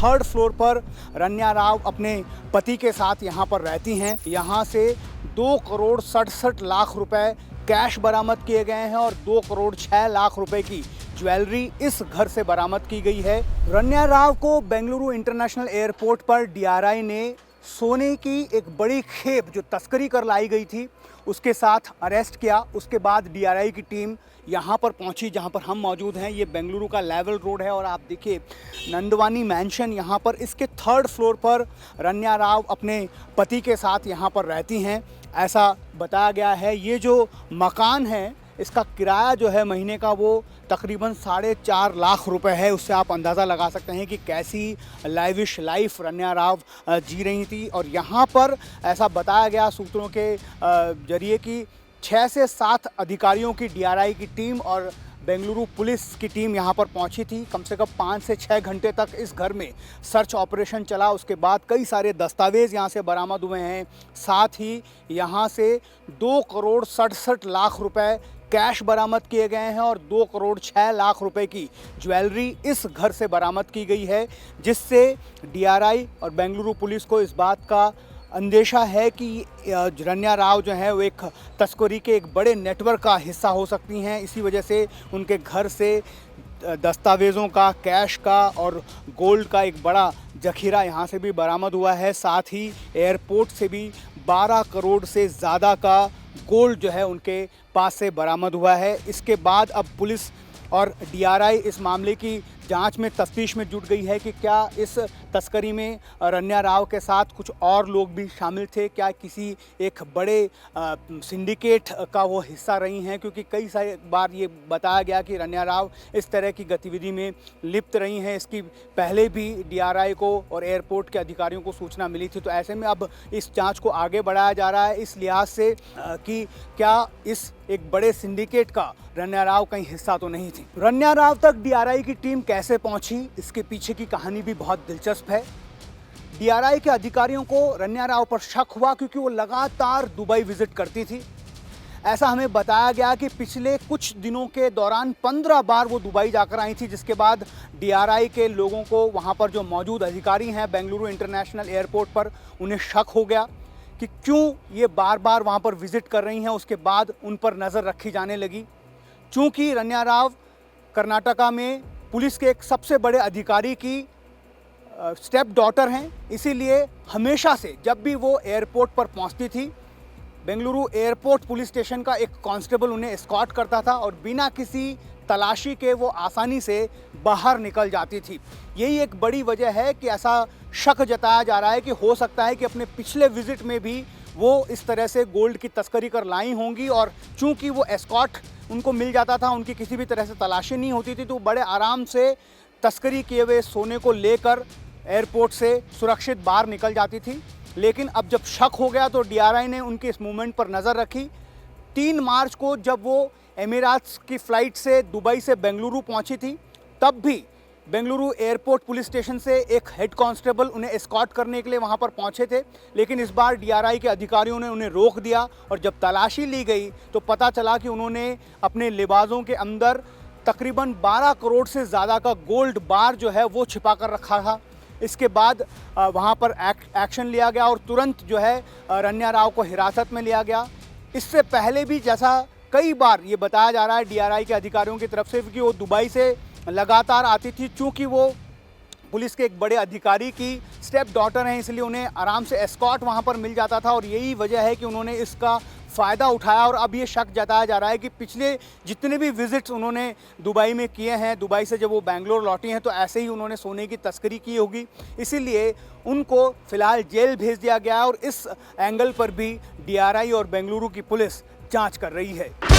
Third floor पर रन्या राव अपने पति के साथ यहाँ पर रहती हैं। यहाँ से 2,67,00,000 रुपए कैश बरामद किए गए हैं और 2,06,00,000 रुपए की ज्वेलरी इस घर से बरामद की गई है। रन्या राव को बेंगलुरु इंटरनेशनल एयरपोर्ट पर डीआरआई ने सोने की एक बड़ी खेप जो तस्करी कर लाई गई थी उसके साथ अरेस्ट किया। उसके बाद डीआरआई की टीम यहाँ पर पहुँची जहाँ पर हम मौजूद हैं। ये बेंगलुरु का लेवल रोड है और आप देखिए नंदवानी मैंशन यहाँ पर, इसके थर्ड फ्लोर पर रन्या राव अपने पति के साथ यहाँ पर रहती हैं, ऐसा बताया गया है। ये जो मकान है इसका किराया जो है महीने का वो तकरीबन 4.5 लाख रुपए है। उससे आप अंदाज़ा लगा सकते हैं कि कैसी लाइविश लाइफ रन्या राव जी रही थी। और यहाँ पर ऐसा बताया गया सूत्रों के जरिए कि 6 से 7 अधिकारियों की डीआरआई की टीम और बेंगलुरु पुलिस की टीम यहाँ पर पहुँची थी। कम से कम 5 से 6 घंटे तक इस घर में सर्च ऑपरेशन चला। उसके बाद कई सारे दस्तावेज़ यहाँ से बरामद हुए हैं। साथ ही यहाँ से 2,67,00,000 रुपए कैश बरामद किए गए हैं और 2,06,00,000 रुपए की ज्वेलरी इस घर से बरामद की गई है, जिससे डीआरआई और बेंगलुरु पुलिस को इस बात का अंदेशा है कि रन्या राव जो है वो एक तस्करी के एक बड़े नेटवर्क का हिस्सा हो सकती हैं। इसी वजह से उनके घर से दस्तावेज़ों का, कैश का और गोल्ड का एक बड़ा जखीरा यहाँ से भी बरामद हुआ है। साथ ही एयरपोर्ट से भी 12 करोड़ से ज़्यादा का गोल्ड जो है उनके पास से बरामद हुआ है। इसके बाद अब पुलिस और डीआरआई इस मामले की जांच में, तफ्तीश में जुट गई है कि क्या इस तस्करी में रन्या राव के साथ कुछ और लोग भी शामिल थे, क्या किसी एक बड़े सिंडिकेट का वो हिस्सा रही हैं। क्योंकि कई सारी बार ये बताया गया कि रन्या राव इस तरह की गतिविधि में लिप्त रही हैं। इसकी पहले भी डीआरआई को और एयरपोर्ट के अधिकारियों को सूचना मिली थी। तो ऐसे में अब इस जांच को आगे बढ़ाया जा रहा है इस लिहाज से कि क्या इस एक बड़े सिंडिकेट का रन्या राव कहीं हिस्सा तो नहीं थी। रन्या राव तक डीआरआई की टीम कैसे पहुंची, इसके पीछे की कहानी भी बहुत दिलचस्प है। डीआरआई के अधिकारियों को रन्या राव पर शक हुआ क्योंकि वो लगातार दुबई विजिट करती थी। ऐसा हमें बताया गया कि पिछले कुछ दिनों के दौरान 15 बार वो दुबई जाकर आई थी, जिसके बाद डीआरआई के लोगों को, वहाँ पर जो मौजूद अधिकारी हैं बेंगलुरु इंटरनेशनल एयरपोर्ट पर, उन्हें शक हो गया कि क्यों ये बार बार वहाँ पर विजिट कर रही हैं। उसके बाद उन पर नज़र रखी जाने लगी। चूँकि रन्या राव कर्नाटका में पुलिस के एक सबसे बड़े अधिकारी की स्टेप डॉटर हैं, इसीलिए हमेशा से जब भी वो एयरपोर्ट पर पहुंचती थी, बेंगलुरु एयरपोर्ट पुलिस स्टेशन का एक कांस्टेबल उन्हें एस्कॉर्ट करता था और बिना किसी तलाशी के वो आसानी से बाहर निकल जाती थी। यही एक बड़ी वजह है कि ऐसा शक जताया जा रहा है कि हो सकता है कि अपने पिछले विजिट में भी वो इस तरह से गोल्ड की तस्करी कर लाई होंगी। और चूंकि वो एस्कॉर्ट उनको मिल जाता था, उनकी किसी भी तरह से तलाशी नहीं होती थी, तो बड़े आराम से तस्करी किए हुए सोने को लेकर एयरपोर्ट से सुरक्षित बाहर निकल जाती थी। लेकिन अब जब शक हो गया तो डीआरआई ने उनके इस मूवमेंट पर नज़र रखी। 3 मार्च को जब वो एमिरेट्स की फ़्लाइट से दुबई से बेंगलुरु पहुंची थी, तब भी बेंगलुरु एयरपोर्ट पुलिस स्टेशन से एक हेड कांस्टेबल उन्हें एस्कॉर्ट करने के लिए वहां पर पहुंचे थे। लेकिन इस बार डीआरआई के अधिकारियों ने उन्हें रोक दिया और जब तलाशी ली गई तो पता चला कि उन्होंने अपने लिबासों के अंदर तकरीबन 12 करोड़ से ज़्यादा का गोल्ड बार जो है वो छिपा कर रखा था। इसके बाद वहां पर एक्शन लिया गया और तुरंत जो है रन्या राव को हिरासत में लिया गया। इससे पहले भी जैसा कई बार ये बताया जा रहा है डीआरआई के अधिकारियों की तरफ से कि वो दुबई से लगातार आती थी। चूँकि वो पुलिस के एक बड़े अधिकारी की स्टेप डॉटर हैं, इसलिए उन्हें आराम से एस्कॉर्ट वहाँ पर मिल जाता था और यही वजह है कि उन्होंने इसका फ़ायदा उठाया। और अब ये शक जताया जा रहा है कि पिछले जितने भी विजिट्स उन्होंने दुबई में किए हैं, दुबई से जब वो बेंगलोर लौटी हैं, तो ऐसे ही उन्होंने सोने की तस्करी की होगी। इसीलिए उनको फ़िलहाल जेल भेज दिया गया और इस एंगल पर भी डीआरआई और बेंगलुरु की पुलिस जाँच कर रही है।